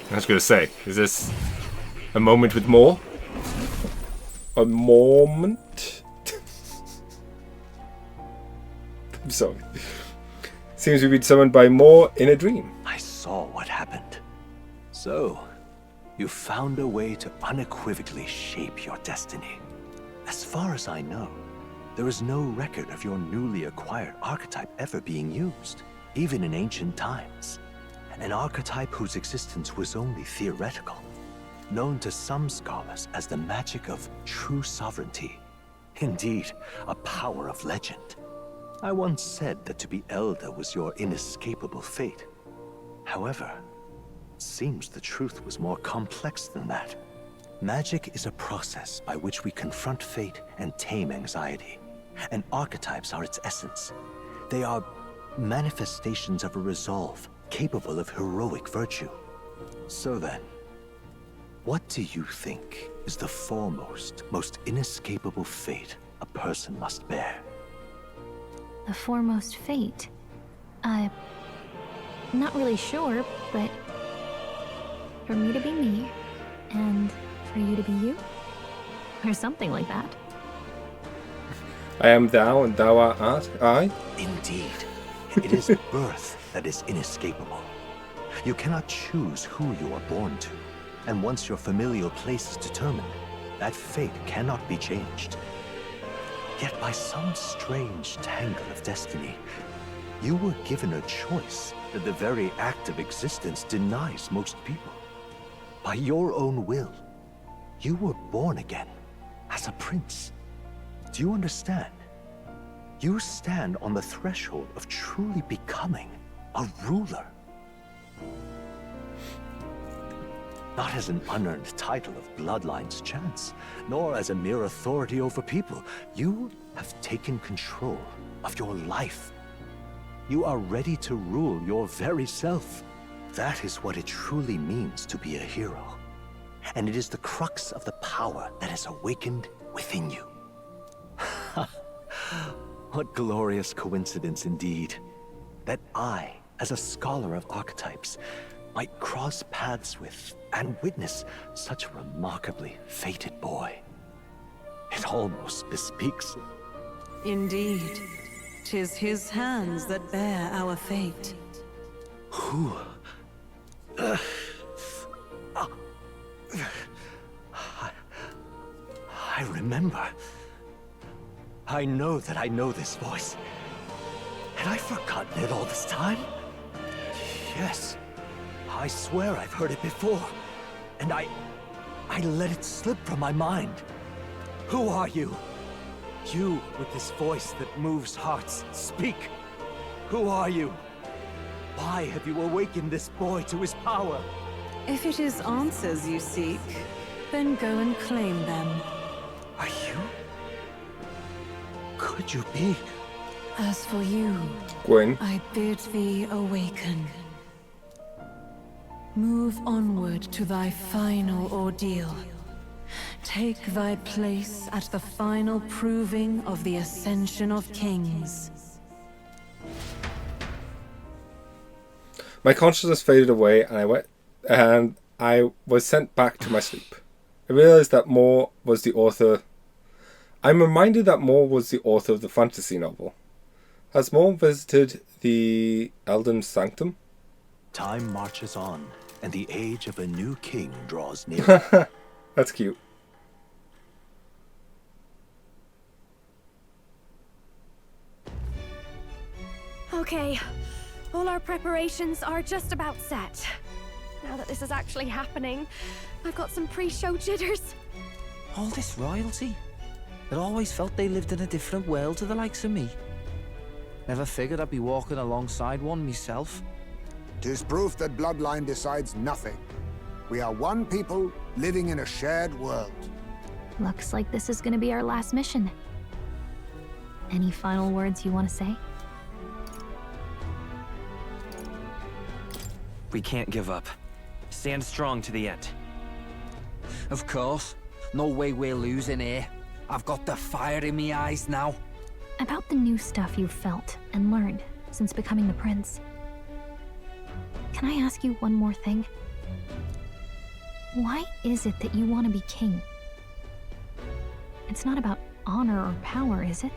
I was going to say, is this a moment with more? A moment? I'm sorry. Seems we've been summoned by more in a dream. I saw what happened. So, you found a way to unequivocally shape your destiny. As far as I know, there is no record of your newly acquired archetype ever being used, even in ancient times. An archetype whose existence was only theoretical, known to some scholars as the magic of true sovereignty. Indeed, a power of legend. I once said that to be Elder was your inescapable fate. However, it seems the truth was more complex than that. Magic is a process by which we confront fate and tame anxiety. And archetypes are its essence. They are manifestations of a resolve capable of heroic virtue. So then, what do you think is the foremost, most inescapable fate a person must bear? The foremost fate? I'm not really sure, but for me to be me, and for you to be you? Or something like that. I am thou, and thou art I? Indeed. It is birth that is inescapable. You cannot choose who you are born to, and once your familial place is determined, that fate cannot be changed. Yet by some strange tangle of destiny, you were given a choice that the very act of existence denies most people. By your own will, you were born again as a prince. Do you understand? You stand on the threshold of truly becoming a ruler. Not as an unearned title of bloodline's chance, nor as a mere authority over people. You have taken control of your life. You are ready to rule your very self. That is what it truly means to be a hero. And it is the crux of the power that is awakened within you. What glorious coincidence indeed, that I, as a scholar of archetypes, might cross paths with and witness such a remarkably fated boy. It almost bespeaks it. Indeed, 'tis his hands that bear our fate. Who? I remember. I know that I know this voice. Had I forgotten it all this time? Yes. I swear I've heard it before. And I let it slip from my mind. Who are you? You with this voice that moves hearts. Speak. Who are you? Why have you awakened this boy to his power? If it is answers you seek, then go and claim them. Are you? Could you be? As for you, Gwen. I bid thee awaken. Move onward to thy final ordeal. Take thy place at the final proving of the Ascension of Kings. My consciousness faded away, and I was sent back to my sleep. I realized that Moore was the author. I'm reminded that Moore was the author of the fantasy novel. Has Moore visited the Elden Sanctum? Time marches on, and the age of a new king draws near. That's cute. Okay, all our preparations are just about set. Now that this is actually happening, I've got some pre-show jitters. All this royalty? It always felt they lived in a different world to the likes of me. Never figured I'd be walking alongside one myself. 'Tis proof that bloodline decides nothing. We are one people living in a shared world. Looks like this is gonna be our last mission. Any final words you want to say? We can't give up. Stand strong to the end. Of course. No way we're losing here. I've got the fire in me eyes now. About the new stuff you've felt and learned since becoming the prince. Can I ask you one more thing? Why is it that you want to be king? It's not about honor or power, is it?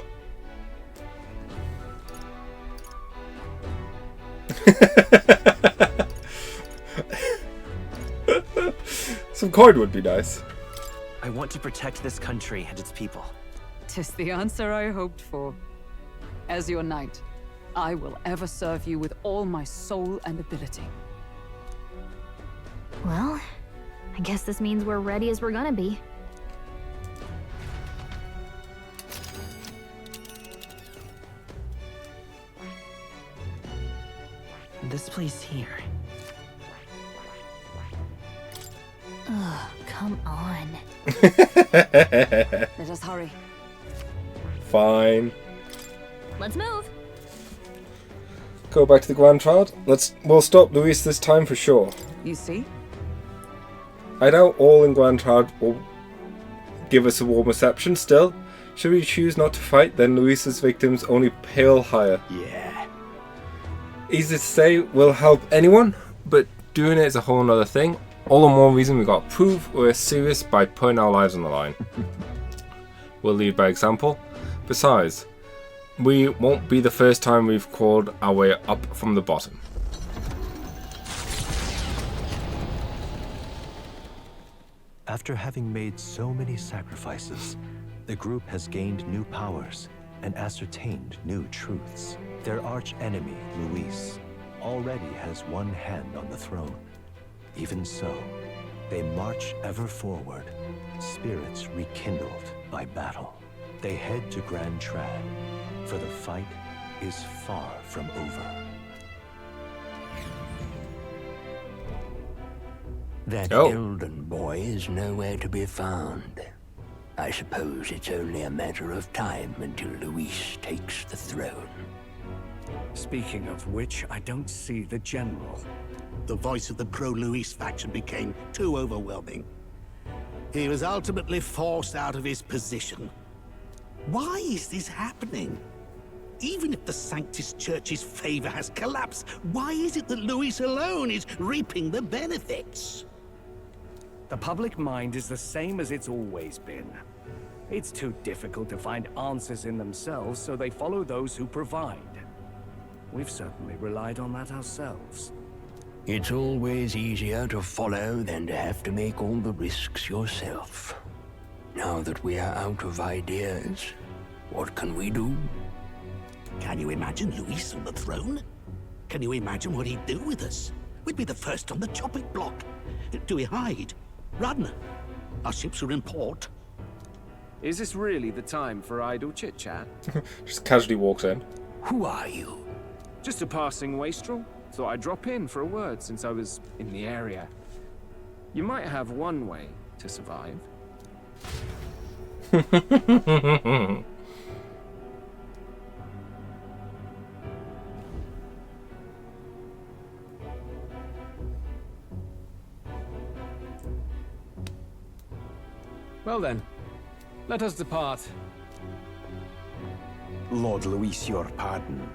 Some coin would be nice. I want to protect this country and its people. 'Tis the answer I hoped for. As your knight, I will ever serve you with all my soul and ability. Well, I guess this means we're ready as we're gonna be. This place here. Ugh, come on. Let us hurry. Fine. Let's move. Go back to the Grand Trad. We'll stop Luis this time for sure. You see? I doubt all in Grand Trad will give us a warm reception still. Should we choose not to fight, then Luis's victims only pale higher. Yeah. Easy to say will help anyone, but doing it is a whole nother thing. All the more reason we gotta prove we're serious by putting our lives on the line. We'll lead by example. Besides, we won't be the first time we've crawled our way up from the bottom. After having made so many sacrifices, the group has gained new powers and ascertained new truths. Their arch-enemy, Luis, already has one hand on the throne. Even so, they march ever forward, spirits rekindled by battle. They head to Grand Trad, for the fight is far from over. That Oh. Elden boy is nowhere to be found. I suppose it's only a matter of time until Luis takes the throne. Speaking of which, I don't see the general. The voice of the pro-Luis faction became too overwhelming. He was ultimately forced out of his position. Why is this happening? Even if the Sanctus Church's favor has collapsed, why is it that Luis alone is reaping the benefits? The public mind is the same as it's always been. It's too difficult to find answers in themselves, so they follow those who provide. We've certainly relied on that ourselves. It's always easier to follow than to have to make all the risks yourself. Now that we are out of ideas, what can we do? Can you imagine Luis on the throne? Can you imagine what he'd do with us? We'd be the first on the chopping block. Do we hide? Run? Our ships are in port. Is this really the time for idle chit-chat? Just casually walks in. Who are you? Just a passing wastrel. Thought I'd drop in for a word since I was in the area. You might have one way to survive. Well then, let us depart. Lord Luis, your pardon.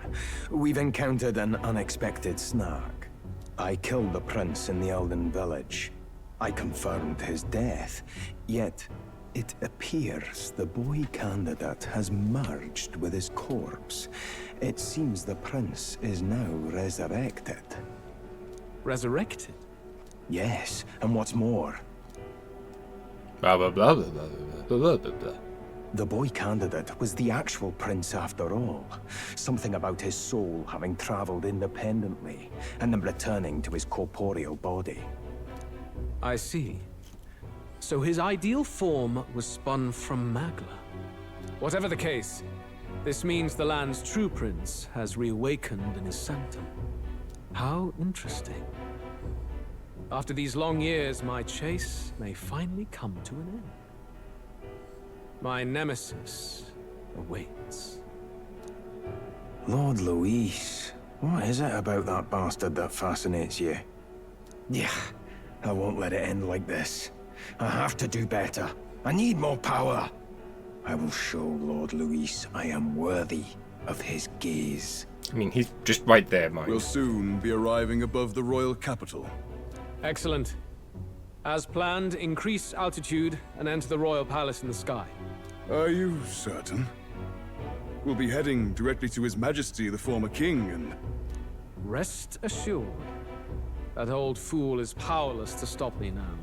We've encountered an unexpected snag. I killed the prince in the Elden village. I confirmed his death, yet it appears the boy candidate has merged with his corpse. It seems the prince is now resurrected. Resurrected? Yes, and what's more, Blah blah blah blah blah blah blah blah. the boy candidate was the actual prince after all. Something about his soul having traveled independently and then returning to his corporeal body. I see. So his ideal form was spun from Magla. Whatever the case, this means the land's true prince has reawakened in his sanctum. How interesting. After these long years, my chase may finally come to an end. My nemesis awaits. Lord Luis, what is it about that bastard that fascinates you? Yeah, I won't let it end like this. I have to do better. I need more power. I will show Lord Luis I am worthy of his gaze. I mean, he's just right there, Mike. We'll soon be arriving above the royal capital. Excellent. As planned, increase altitude and enter the royal palace in the sky. Are you certain? We'll be heading directly to His Majesty, the former king, and... Rest assured, that old fool is powerless to stop me now.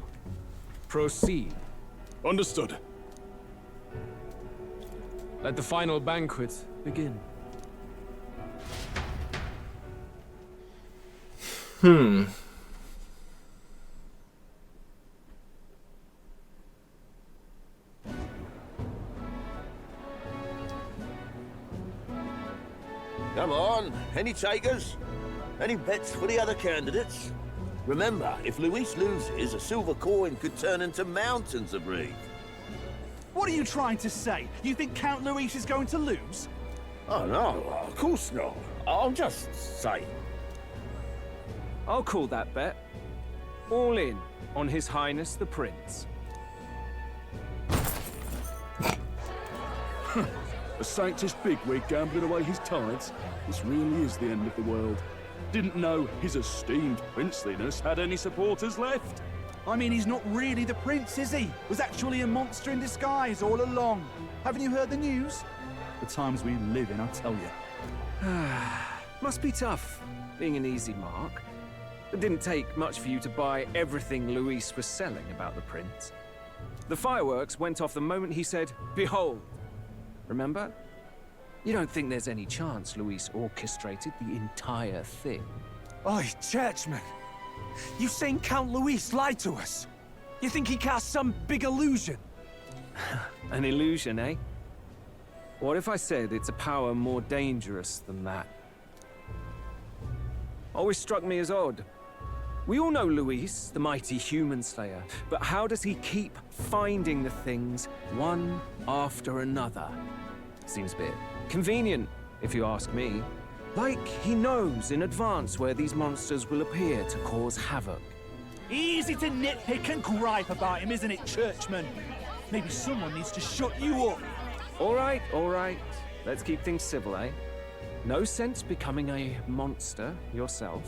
Proceed. Understood. Let the final banquet begin. Come on, any takers? Any bets for the other candidates? Remember, if Luis loses, a silver coin could turn into mountains of Reef. What are you trying to say? You think Count Luis is going to lose? Oh no, of course not. I'm just saying. I'll call that bet. All in on His Highness the Prince. A Sanctus bigwig gambling away his tides? This really is the end of the world. Didn't know his esteemed princeliness had any supporters left. I mean, he's not really the prince, is he? Was actually a monster in disguise all along. Haven't you heard the news? The times we live in, I tell you. Must be tough, being an easy mark. It didn't take much for you to buy everything Luis was selling about the prince. The fireworks went off the moment he said, "Behold." Remember? You don't think there's any chance Luis orchestrated the entire thing? Oi, churchman! You saying Count Luis lied to us? You think he cast some big illusion? An illusion, eh? What if I said it's a power more dangerous than that? Always struck me as odd. We all know Luis, the mighty human slayer, but how does he keep finding the things one after another? Seems a bit convenient, if you ask me. Like he knows in advance where these monsters will appear to cause havoc. Easy to nitpick and gripe about him, isn't it, churchman? Maybe someone needs to shut you up. All right. Let's keep things civil, eh? No sense becoming a monster yourself.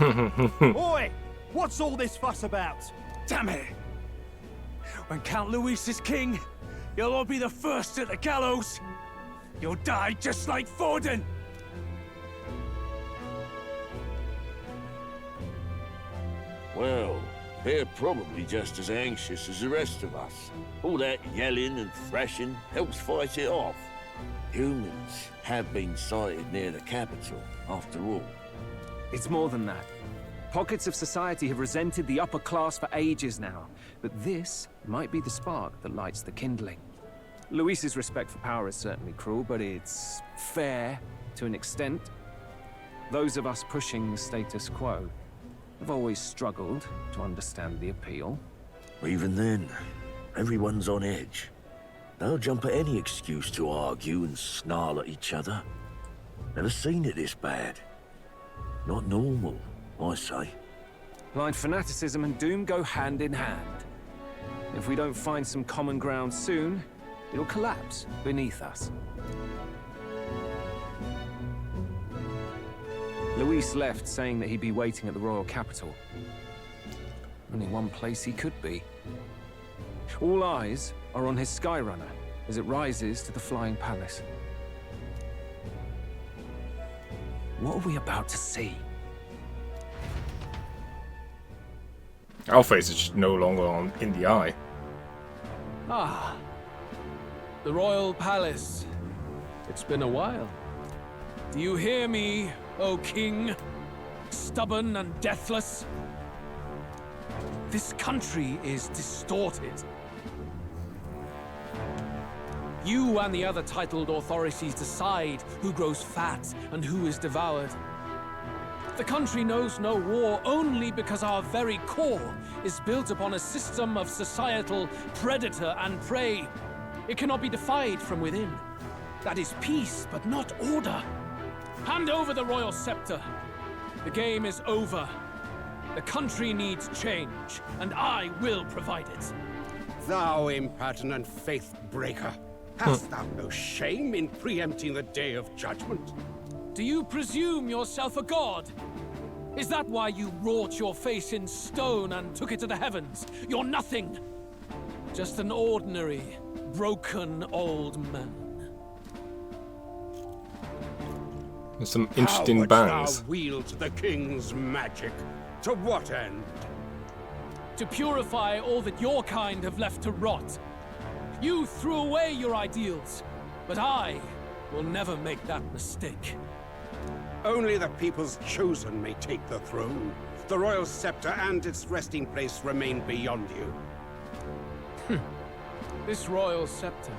Oi! What's all this fuss about? Damn it! When Count Luis is king, you'll all be the first at the gallows. You'll die just like Forden. Well, they're probably just as anxious as the rest of us. All that yelling and thrashing helps fight it off. Humans have been sighted near the capital, after all. It's more than that. Pockets of society have resented the upper class for ages now, but this might be the spark that lights the kindling. Luis's respect for power is certainly cruel, but it's fair to an extent. Those of us pushing the status quo have always struggled to understand the appeal. Even then, everyone's on edge. They'll jump at any excuse to argue and snarl at each other. Never seen it this bad. Not normal, I say. Blind fanaticism and doom go hand in hand. If we don't find some common ground soon, it'll collapse beneath us. Luis left saying that he'd be waiting at the royal capital. Only one place he could be. All eyes are on his Skyrunner as it rises to the flying palace. What are we about to see? Our face is just no longer in the eye. Ah. The royal palace. It's been a while. Do you hear me, O king? Stubborn and deathless? This country is distorted. You and the other titled authorities decide who grows fat and who is devoured. The country knows no war only because our very core is built upon a system of societal predator and prey. It cannot be defied from within. That is peace, but not order. Hand over the royal scepter. The game is over. The country needs change, and I will provide it. Thou impertinent faith breaker, hast thou no shame in preempting the day of judgment? Do you presume yourself a god? Is that why you wrought your face in stone and took it to the heavens? You're nothing. Just an ordinary, broken old man. There's some interesting How bangs. wouldst thou wield the king's magic? To what end? To purify all that your kind have left to rot. You threw away your ideals, but I will never make that mistake. Only the people's chosen may take the throne. The royal scepter and its resting place remain beyond you. This royal scepter,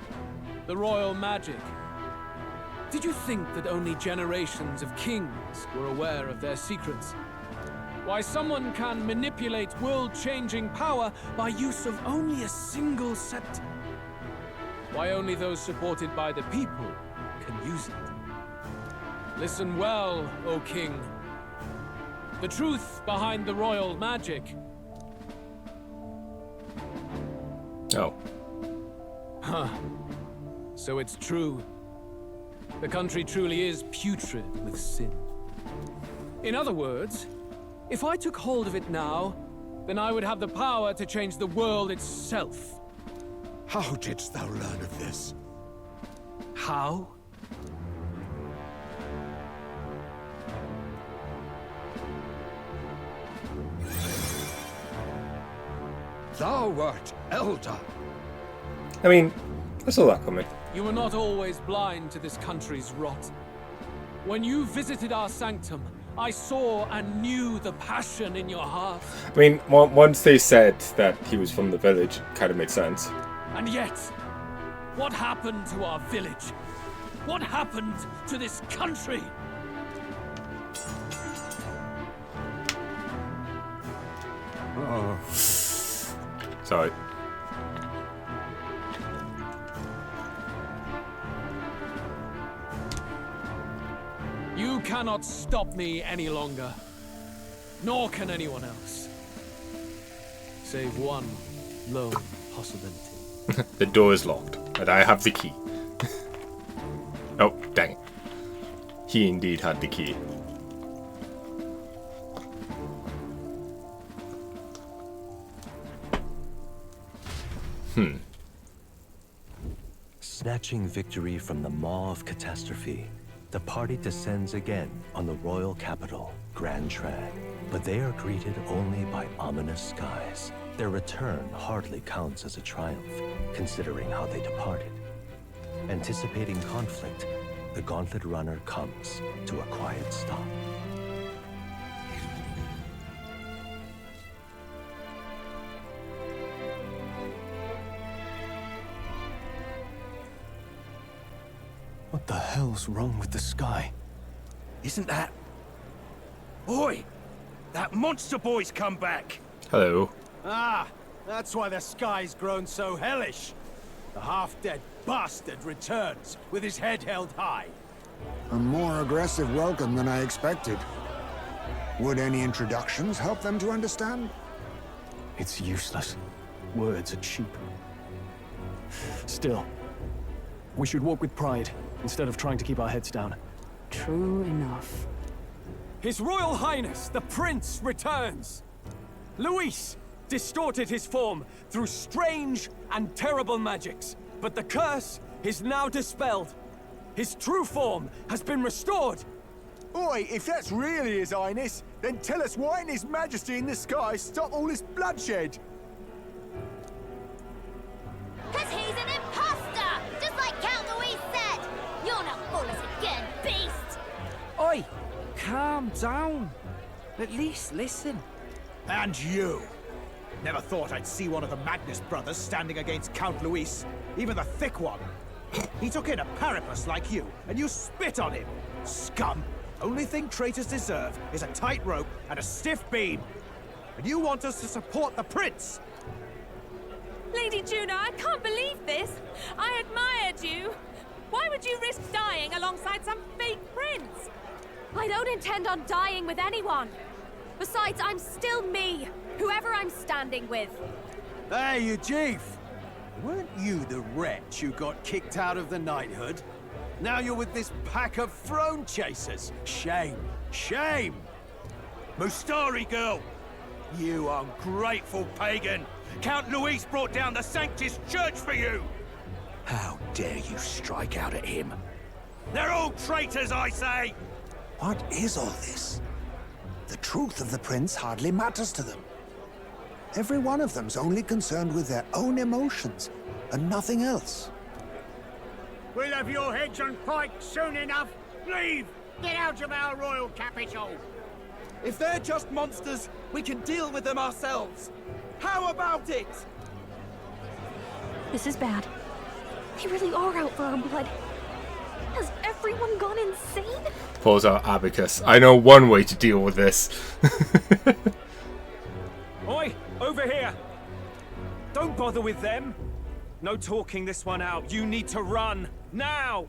the royal magic. Did you think that only generations of kings were aware of their secrets? Why someone can manipulate world-changing power by use of only a single scepter? Why only those supported by the people can use it? Listen well, O king. The truth behind the royal magic. Oh. Huh. So it's true. The country truly is putrid with sin. In other words, if I took hold of it now, then I would have the power to change the world itself. How didst thou learn of this? How? Thou wert elder. I mean, I saw that coming. You were not always blind to this country's rot. When you visited our sanctum, I saw and knew the passion in your heart. I mean, once they said that he was from the village, it kind of made sense. And yet, what happened to our village? What happened to this country? Oh. Sorry. You cannot stop me any longer. Nor can anyone else. Save one lone possibility. The door is locked, and I have the key. Oh, dang it. He indeed had the key. Snatching victory from the maw of catastrophe, the party descends again on the royal capital, Grand Trad. But they are greeted only by ominous skies. Their return hardly counts as a triumph, considering how they departed. Anticipating conflict, the Gauntlet Runner comes to a quiet stop. What the hell's wrong with the sky? Isn't that... Oi! That monster boy's come back! Hello. Ah, that's why the sky's grown so hellish. The half-dead bastard returns with his head held high. A more aggressive welcome than I expected. Would any introductions help them to understand? It's useless. Words are cheap. Still, we should walk with pride instead of trying to keep our heads down. True enough. His Royal Highness, the Prince, returns! Luis distorted his form through strange and terrible magics, but the curse is now dispelled. His true form has been restored! Oi, if that's really His Highness, then tell us why didn't His Majesty in the sky stop all this bloodshed? Cause he's an imposter! Just like Count Louis said! You'll not fool us again, beast! Oi! Calm down. At least listen. And you! Never thought I'd see one of the Magnus brothers standing against Count Luis, even the thick one. He took in a Paripus like you, and you spit on him. Scum! Only thing traitors deserve is a tight rope and a stiff beam. And you want us to support the prince? Lady Juna, I can't believe this. I admired you. Why would you risk dying alongside some fake prince? I don't intend on dying with anyone. Besides, I'm still me, whoever I'm standing with. Hey, you chief! Weren't you the wretch who got kicked out of the knighthood? Now you're with this pack of throne chasers. Shame. Shame! Mustari girl! You ungrateful pagan! Count Luis brought down the Sanctus Church for you! How dare you strike out at him? They're all traitors, I say! What is all this? The truth of the prince hardly matters to them. Every one of them's only concerned with their own emotions, and nothing else. We'll have your heads on pike soon enough. Leave! Get out of our royal capital! If they're just monsters, we can deal with them ourselves. How about it? This is bad. They really are out for our blood. Has everyone gone insane? Pulls out Abacus. I know one way to deal with this. Oi! Over here! Don't bother with them! No talking this one out. You need to run. Now!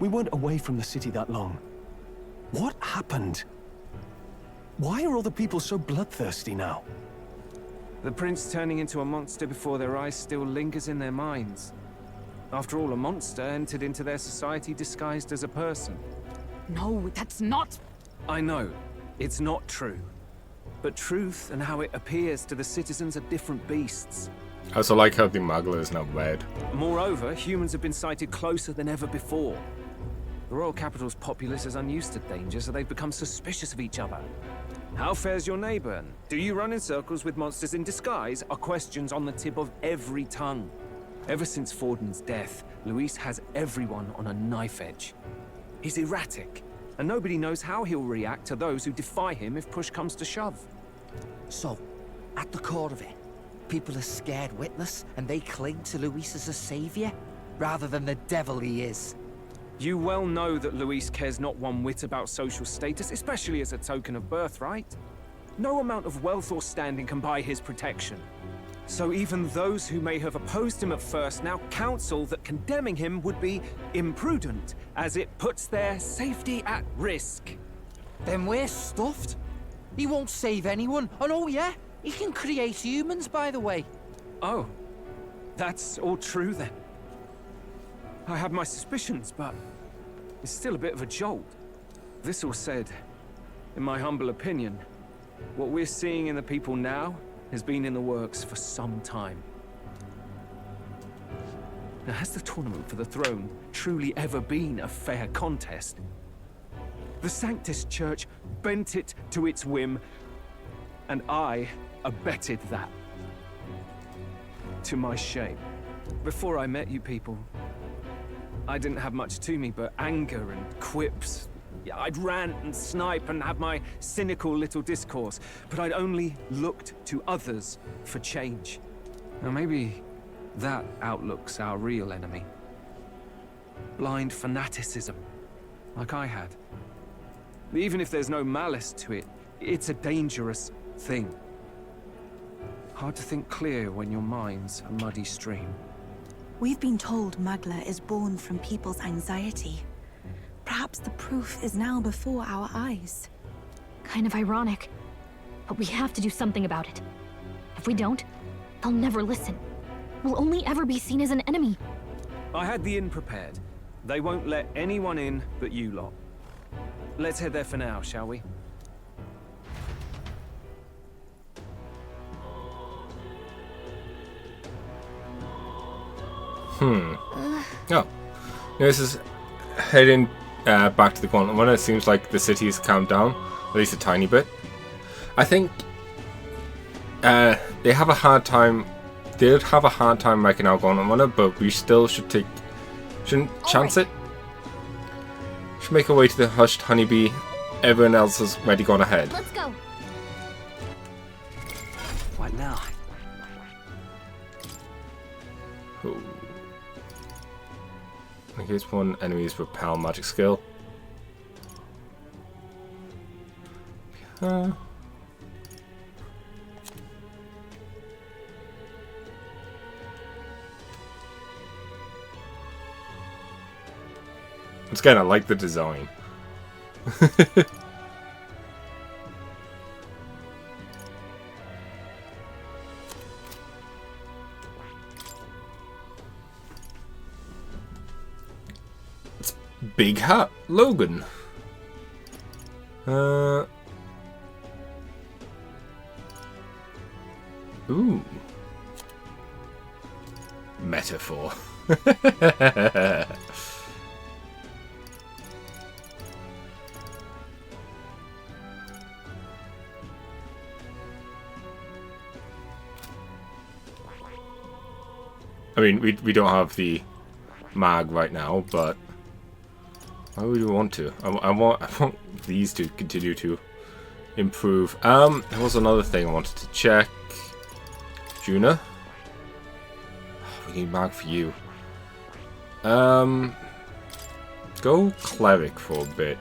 We weren't away from the city that long. What happened? Why are all the people so bloodthirsty now? The prince turning into a monster before their eyes still lingers in their minds. After all, a monster entered into their society disguised as a person. No, that's not... I know, it's not true. But truth and how it appears to the citizens are different beasts. I also like how the Magla is now red. Moreover, humans have been sighted closer than ever before. The royal capital's populace is unused to danger, so they've become suspicious of each other. How fares your neighbor? Do you run in circles with monsters in disguise? Are questions on the tip of every tongue. Ever since Forden's death, Luis has everyone on a knife edge. He's erratic, and nobody knows how he'll react to those who defy him if push comes to shove. So, at the core of it, people are scared witless, and they cling to Luis as a savior, rather than the devil he is. You well know that Luis cares not one whit about social status, especially as a token of birthright. No amount of wealth or standing can buy his protection. So even those who may have opposed him at first now counsel that condemning him would be imprudent, as it puts their safety at risk. Then we're stuffed. He won't save anyone, and oh yeah, he can create humans, by the way. Oh, that's all true then. I have my suspicions, but it's still a bit of a jolt. This all said, in my humble opinion, what we're seeing in the people now has been in the works for some time. Now, has the tournament for the throne truly ever been a fair contest? The Sanctus Church bent it to its whim, and I abetted that. To my shame. Before I met you people, I didn't have much to me but anger and quips. Yeah, I'd rant and snipe and have my cynical little discourse, but I'd only looked to others for change. Now maybe that outlook's our real enemy. Blind fanaticism, like I had. Even if there's no malice to it, it's a dangerous thing. Hard to think clear when your mind's a muddy stream. We've been told Magla is born from people's anxiety. Perhaps the proof is now before our eyes. Kind of ironic. But we have to do something about it. If we don't, they'll never listen. We'll only ever be seen as an enemy. I had the inn prepared. They won't let anyone in but you lot. Let's head there for now, shall we? Oh. This is heading back to the Quantum One. It seems like the city has calmed down, at least a tiny bit. I think they have a hard time. They'd have a hard time making out Quantum One, but we still shouldn't chance it. Should make our way to the hushed honeybee. Everyone else has already gone ahead. Let's go. What now? Ooh. Here's one enemy's repel magic skill. Once again, I like the design. Big Hat Logan. Ooh. Metaphore. I mean, we don't have the mag right now, but why would we want to? I want these to continue to improve. There was another thing I wanted to check. Juna, we need mag for you. Go cleric for a bit.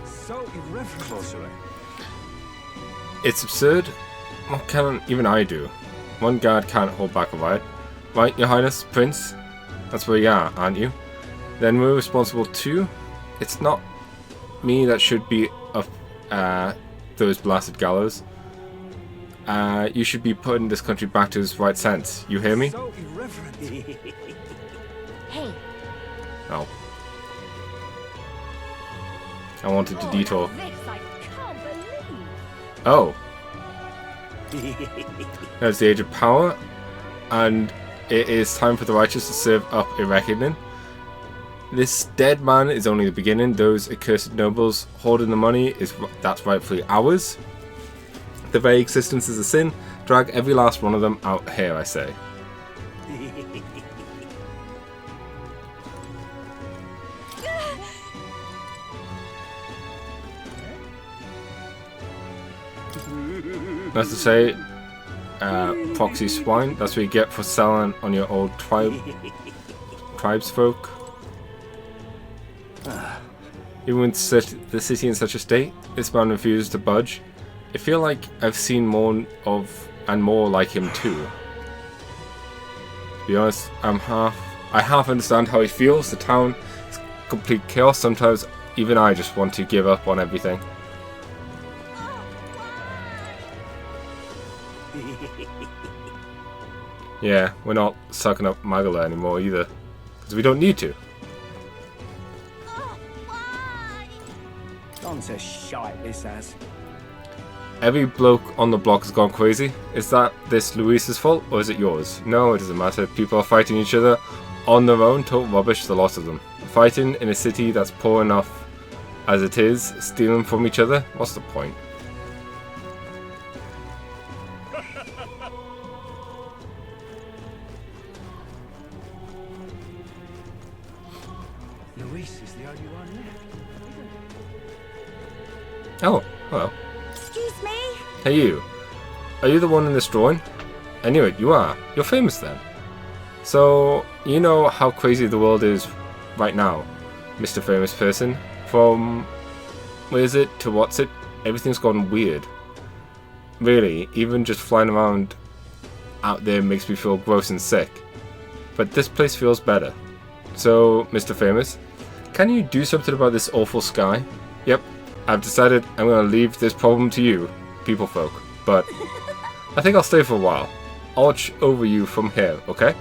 So irreverent. It's absurd. What can even I do? One guard can't hold back a riot. Right, Your Highness, Prince? That's where you are, aren't you? Then we're responsible too? It's not me that should be up those blasted gallows. You should be putting this country back to its right sense. You hear me? So irreverent. Hey. Oh. I wanted to detour. This I can't believe. Oh. There's the Age of Power, and it is time for the righteous to serve up a reckoning. This dead man is only the beginning. Those accursed nobles hoarding the money that's rightfully ours. The very existence is a sin. Drag every last one of them out here, I say. That's to say, proxy swine. That's what you get for selling on your old tribesfolk. Even with the city in such a state, this man refuses to budge. I feel like I've seen more of and more like him too. To be honest, I half understand how he feels. The town is complete chaos. Sometimes even I just want to give up on everything. Yeah, we're not sucking up Magala anymore either, because we don't need to. Gone to shite, this has. Every bloke on the block has gone crazy. Is that this Luis's fault, or is it yours? No, it doesn't matter. People are fighting each other on their own. Total rubbish, the lot of them. Fighting in a city that's poor enough as it is, stealing from each other. What's the point? Luis is the only one left. Oh, hello. Excuse me? Hey you. Are you the one in this drawing? I knew it, you are. You're famous then. So, you know how crazy the world is right now, Mr. Famous Person. From where is it to what's it? Everything's gone weird. Really, even just flying around out there makes me feel gross and sick. But this place feels better. So, Mr. Famous, can you do something about this awful sky? Yep, I've decided I'm going to leave this problem to you, people folk. But I think I'll stay for a while. I'll watch over you from here, okay?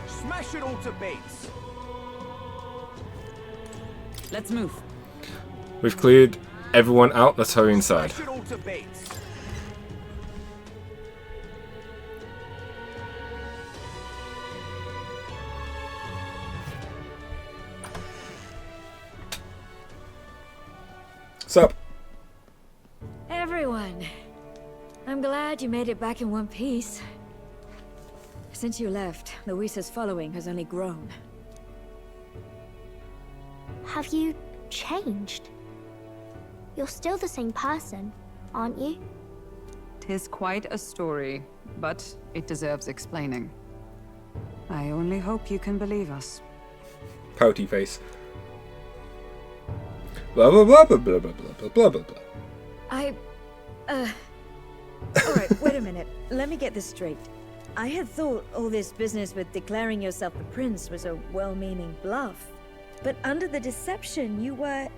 Smash it all to bits. Let's move. We've cleared everyone out. Let's hurry inside. Smash it all to bits. Sup? Everyone, I'm glad you made it back in one piece. Since you left, Luisa's following has only grown. Have you changed? You're still the same person, aren't you? 'Tis quite a story, but it deserves explaining. I only hope you can believe us. Pouty face. Blah blah blah blah blah blah blah blah blah blah. Alright, wait a minute. Let me get this straight. I had thought all this business with declaring yourself the prince was a well-meaning bluff. But under the deception, you were,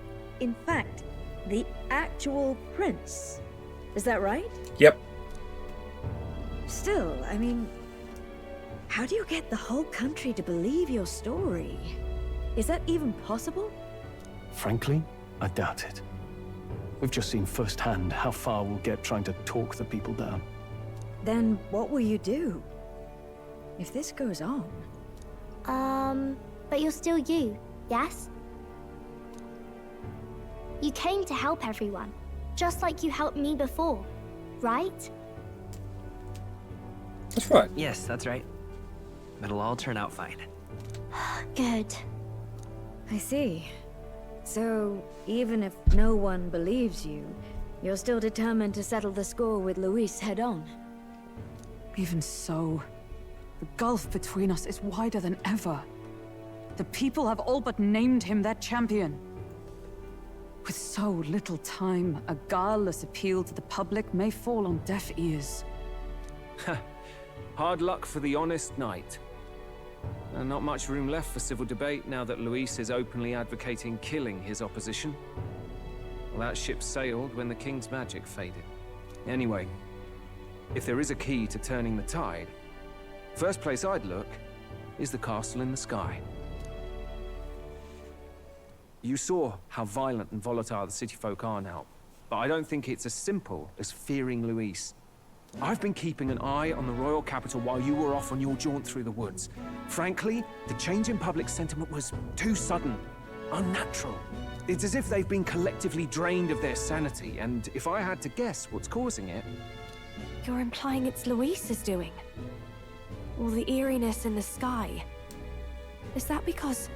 in fact, the actual prince. Is that right? Yep. Still, I mean, how do you get the whole country to believe your story? Is that even possible? Frankly, I doubt it. We've just seen firsthand how far we'll get trying to talk the people down. Then what will you do? If this goes on... But you're still you, yes? You came to help everyone, just like you helped me before, right? That's right. Yes, that's right. It'll all turn out fine. Good. I see. So, even if no one believes you, you're still determined to settle the score with Luis head-on? Even so, the gulf between us is wider than ever. The people have all but named him their champion. With so little time, a guileless appeal to the public may fall on deaf ears. Hard luck for the honest knight. And not much room left for civil debate now that Luis is openly advocating killing his opposition. Well, that ship sailed when the king's magic faded. Anyway, if there is a key to turning the tide, first place I'd look is the castle in the sky. You saw how violent and volatile the city folk are now, but I don't think it's as simple as fearing Luis. I've been keeping an eye on the royal capital while you were off on your jaunt through the woods. Frankly, the change in public sentiment was too sudden, unnatural. It's as if they've been collectively drained of their sanity, and if I had to guess what's causing it... You're implying it's Luis's doing? All the eeriness in the sky. Is that because...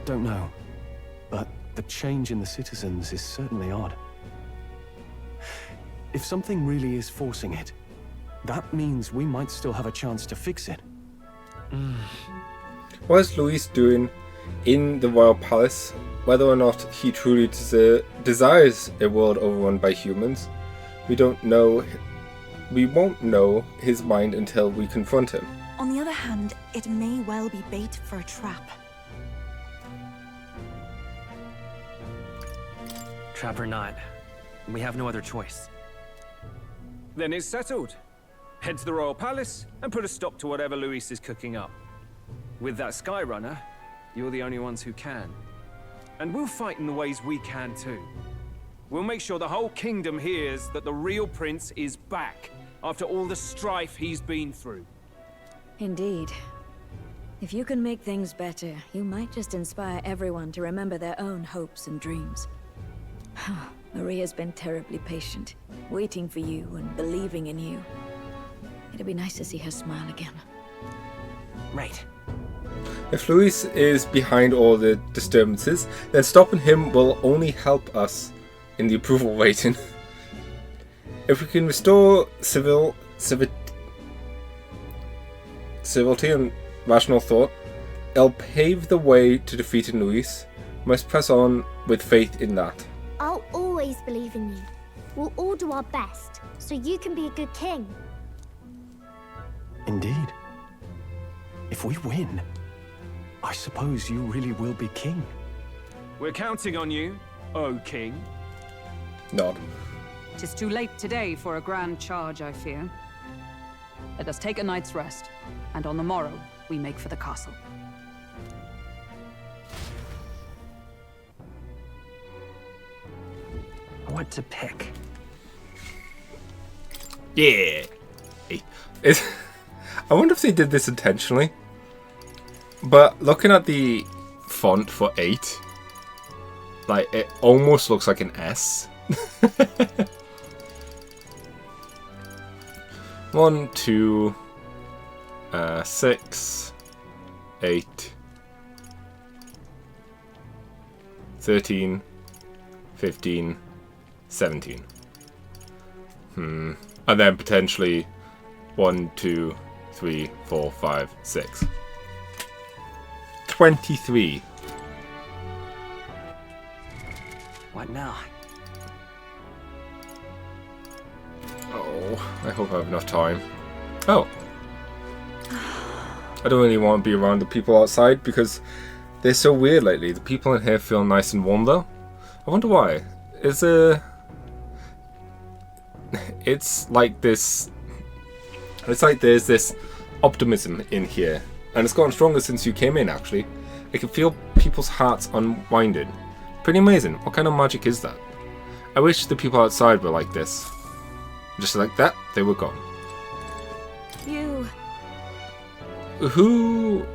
Don't know, but the change in the citizens is certainly odd. If something really is forcing it, that means we might still have a chance to fix it. What is Luis doing in the royal palace? Whether or not he truly desires a world overrun by humans, we don't know. We won't know his mind until we confront him. On the other hand, it may well be bait for a trap. Trap or not, we have no other choice. Then it's settled. Head to the royal palace and put a stop to whatever Luis is cooking up. With that Skyrunner, you're the only ones who can. And we'll fight in the ways we can too. We'll make sure the whole kingdom hears that the real prince is back after all the strife he's been through. Indeed. If you can make things better, you might just inspire everyone to remember their own hopes and dreams. Maria's been terribly patient, waiting for you and believing in you. It'd be nice to see her smile again. Right. If Luis is behind all the disturbances, then stopping him will only help us in the approval rating. If we can restore civility and rational thought, it'll pave the way to defeating Luis. We must press on with faith in that. I'll always believe in you. We'll all do our best, so you can be a good king. Indeed. If we win, I suppose you really will be king. We're counting on you, O king. Nod. 'Tis too late today for a grand charge, I fear. Let us take a night's rest, and on the morrow we make for the castle. What to pick? Yeah. I wonder if they did this intentionally. But looking at the font for 8, like it almost looks like an S. 1, 2, 6, 8, 13, 15, 17. And then potentially 1, 2, 3, 4, 5, 6. 23. What now? Oh. I hope I have enough time. Oh. I don't really want to be around the people outside because they're so weird lately. The people in here feel nice and warm though. I wonder why. It's like this. It's like there's this optimism in here, and it's gotten stronger since you came in. Actually, I can feel people's hearts unwinding. Pretty amazing. What kind of magic is that? I wish the people outside were like this. Just like that, they were gone. You. Who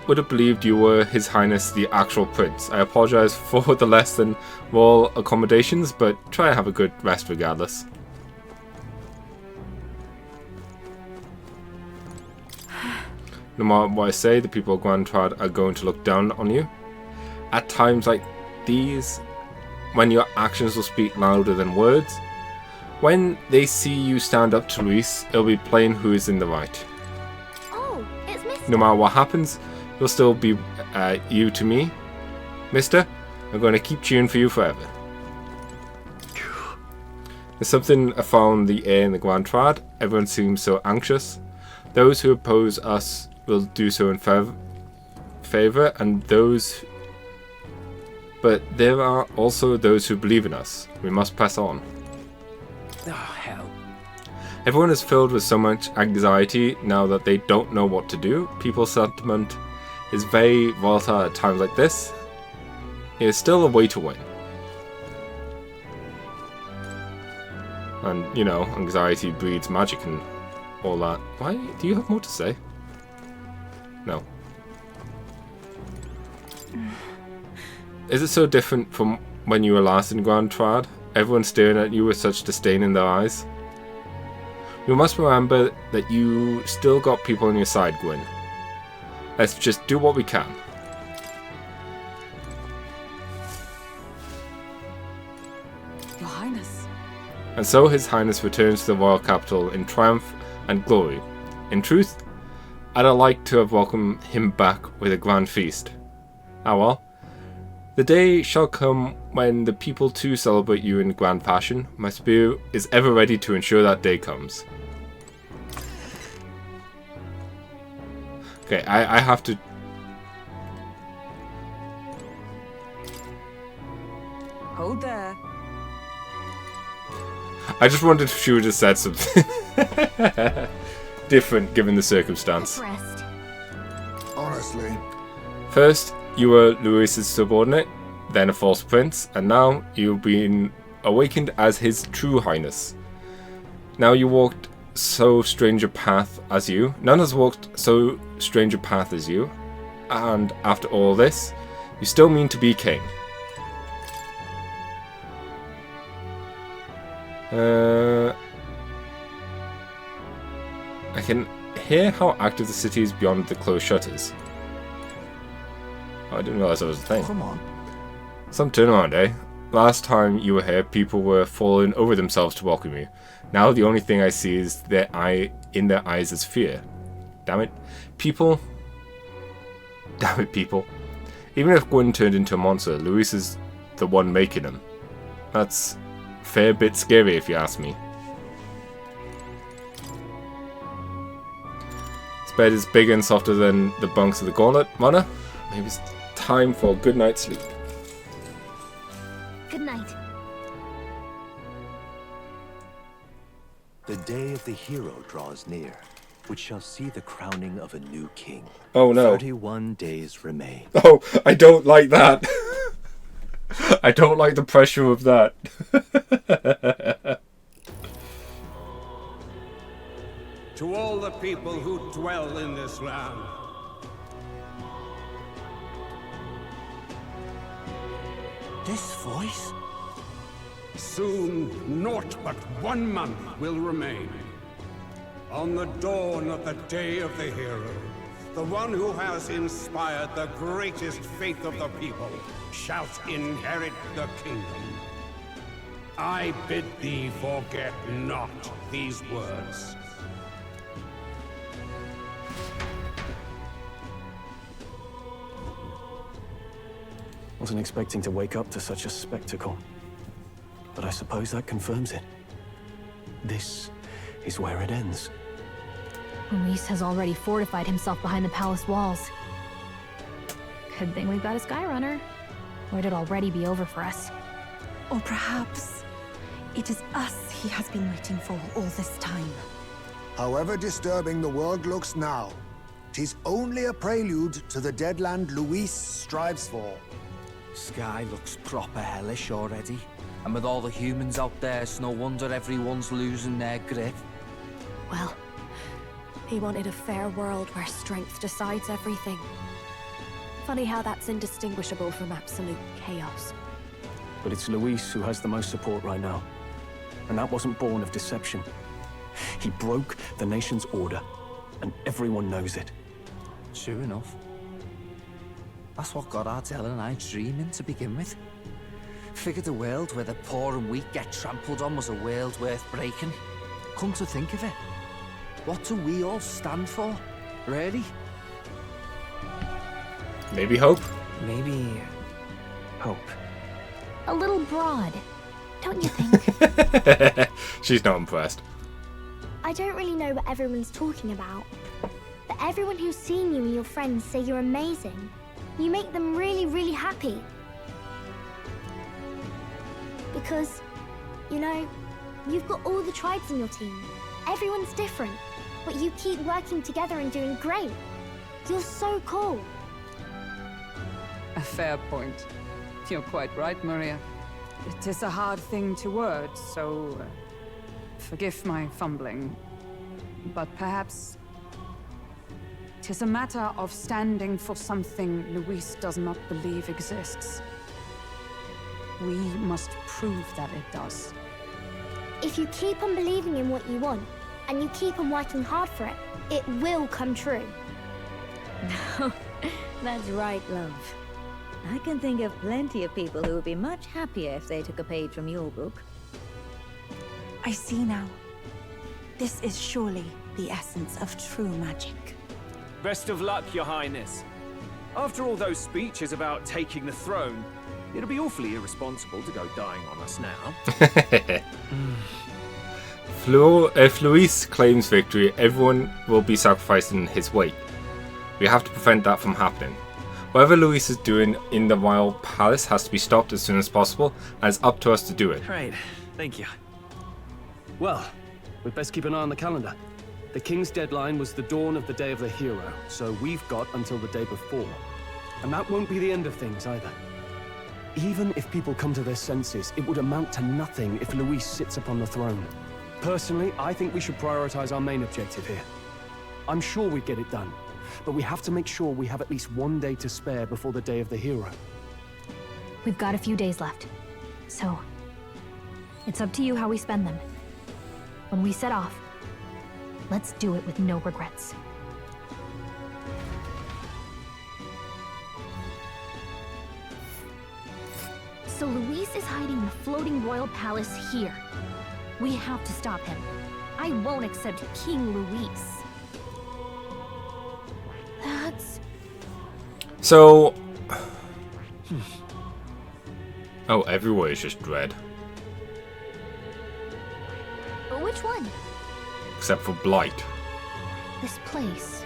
would have believed you were His Highness the actual prince? I apologize for the less than royal accommodations, but try to have a good rest regardless. No matter what I say, the people of Grand Trad are going to look down on you. At times like these, when your actions will speak louder than words, when they see you stand up to Luis, it'll be plain who is in the right. Oh, it's Mr. No matter what happens, you'll still be you to me. Mister, I'm going to keep cheering for you forever. There's something afoul the air in the Grand Trad. Everyone seems so anxious. Those who oppose us will do so in favor, and those... But there are also those who believe in us. We must press on. Oh, hell. Everyone is filled with so much anxiety now that they don't know what to do. People's sentiment is very volatile at times like this. It is still a way to win. And, you know, anxiety breeds magic and all that. Why? Do you have more to say? No. Is it so different from when you were last in Grand Trad? Everyone staring at you with such disdain in their eyes. We must remember that you still got people on your side, Gwyn. Let's just do what we can. Your Highness. And so His Highness returns to the royal capital in triumph and glory. In truth, I'd have liked to have welcomed him back with a grand feast. Ah well. The day shall come when the people too celebrate you in grand fashion. My spear is ever ready to ensure that day comes. Okay, I have to... Hold there. I just wondered if she would have said something different given the circumstance. Honestly. First, you were Luis's subordinate, then a false prince, and now you've been awakened as His True Highness. Now you walked so strange a path as you. None has walked so strange a path as you. And after all this, you still mean to be king. I can hear how active the city is beyond the closed shutters. Oh, I didn't realize that was a thing. Come on. Some turnaround, eh? Last time you were here, people were falling over themselves to welcome you. Now the only thing I see is in their eyes is fear. Damn it. People. Damn it, people. Even if Gwyn turned into a monster, Luis is the one making him. That's a fair bit scary if you ask me. This bed is bigger and softer than the bunks of the gauntlet runner. Maybe it's time for a good night's sleep. Good night. The day of the hero draws near, which shall see the crowning of a new king. Oh no. 31 days remain. Oh, I don't like that. I don't like the pressure of that. To all the people who dwell in this land, This voice? soon naught but 1 month will remain. On the dawn of the day of the hero, the one who has inspired the greatest faith of the people shall inherit the kingdom. I bid thee forget not these words. Wasn't expecting to wake up to such a spectacle, but I suppose that confirms it. This is where it ends. Luis has already fortified himself behind the palace walls. Good thing we've got a Skyrunner, or it'd already be over for us. Or perhaps it is us he has been waiting for all this time. However disturbing the world looks now, 'tis only a prelude to the deadland Luis strives for. Sky looks proper hellish already. And with all the humans out there, it's no wonder everyone's losing their grip. Well, he wanted a fair world where strength decides everything. Funny how that's indistinguishable from absolute chaos. But it's Luis who has the most support right now. And that wasn't born of deception. He broke the nation's order, and everyone knows it. True enough. That's what got Ardell and I dreaming to begin with. Figured a world where the poor and weak get trampled on was a world worth breaking. Come to think of it, what do we all stand for, really? Maybe hope? Maybe hope. A little broad, don't you think? She's not impressed. I don't really know what everyone's talking about, but everyone who's seen you and your friends say you're amazing. You make them really, really happy. Because, you know, you've got all the tribes in your team. Everyone's different, but you keep working together and doing great. You're so cool. A fair point. You're quite right, Maria. It is a hard thing to word, so forgive my fumbling. But perhaps it is a matter of standing for something Luis does not believe exists. We must prove that it does. If you keep on believing in what you want, and you keep on working hard for it, it will come true. That's right, love. I can think of plenty of people who would be much happier if they took a page from your book. I see now. This is surely the essence of true magic. Best of luck, Your Highness. After all those speeches about taking the throne, it'd be awfully irresponsible to go dying on us now. If Luis claims victory, everyone will be sacrificed in his wake. We have to prevent that from happening. Whatever Luis is doing in the Royal Palace has to be stopped as soon as possible, and it's up to us to do it. Right, thank you. Well, we'd best keep an eye on the calendar. The King's deadline was the dawn of the Day of the Hero, so we've got until the day before. And that won't be the end of things either. Even if people come to their senses, it would amount to nothing if Luis sits upon the throne. Personally, I think we should prioritize our main objective here. I'm sure we'd get it done, but we have to make sure we have at least one day to spare before the Day of the Hero. We've got a few days left, so it's up to you how we spend them. When we set off, let's do it with no regrets. So Luis is hiding in the floating royal palace here. We have to stop him. I won't accept King Luis. That's... So... Oh, everywhere is just dread. Which one? Except for Blight. This place.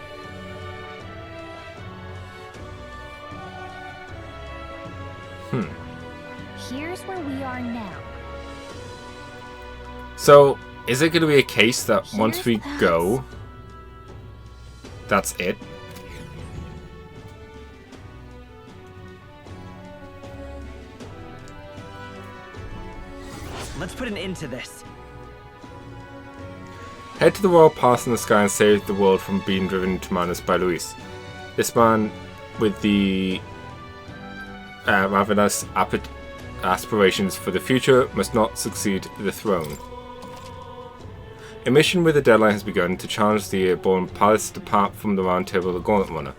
Here's where we are now. So, is it going to be a case that once we go, that's it? Let's put an end to this. Head to the royal path in the sky and save the world from being driven into madness by Luis. This man with the ravenous aspirations for the future must not succeed the throne. A mission with a deadline has begun to challenge the airborne palace to depart from the round table of the Gauntlet Runner.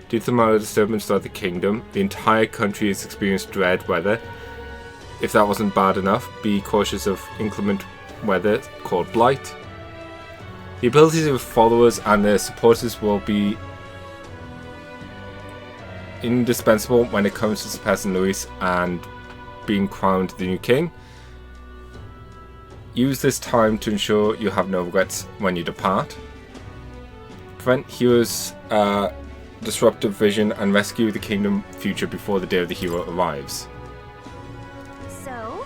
Due to the minor disturbance throughout the kingdom, the entire country has experienced dread weather. If that wasn't bad enough, be cautious of inclement weather called Blight. The abilities of followers and their supporters will be indispensable when it comes to surpassing Luis and being crowned the new king. Use this time to ensure you have no regrets when you depart. Prevent hero's disruptive vision and rescue the kingdom future before the day of the hero arrives. So?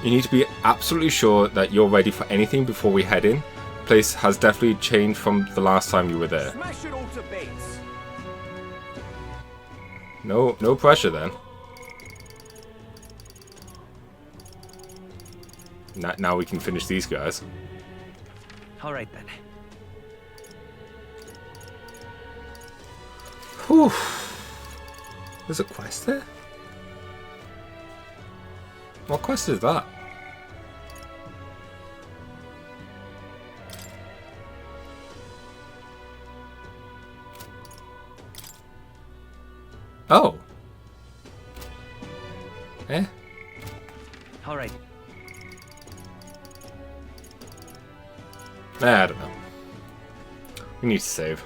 You need to be absolutely sure that you're ready for anything before we head in. The place has definitely changed from the last time you were there. Smash it all to bits. No pressure then. Now we can finish these guys. All right then. Whew. There's a quest there? What quest is that? Oh. Eh? All right. I don't know. We need to save.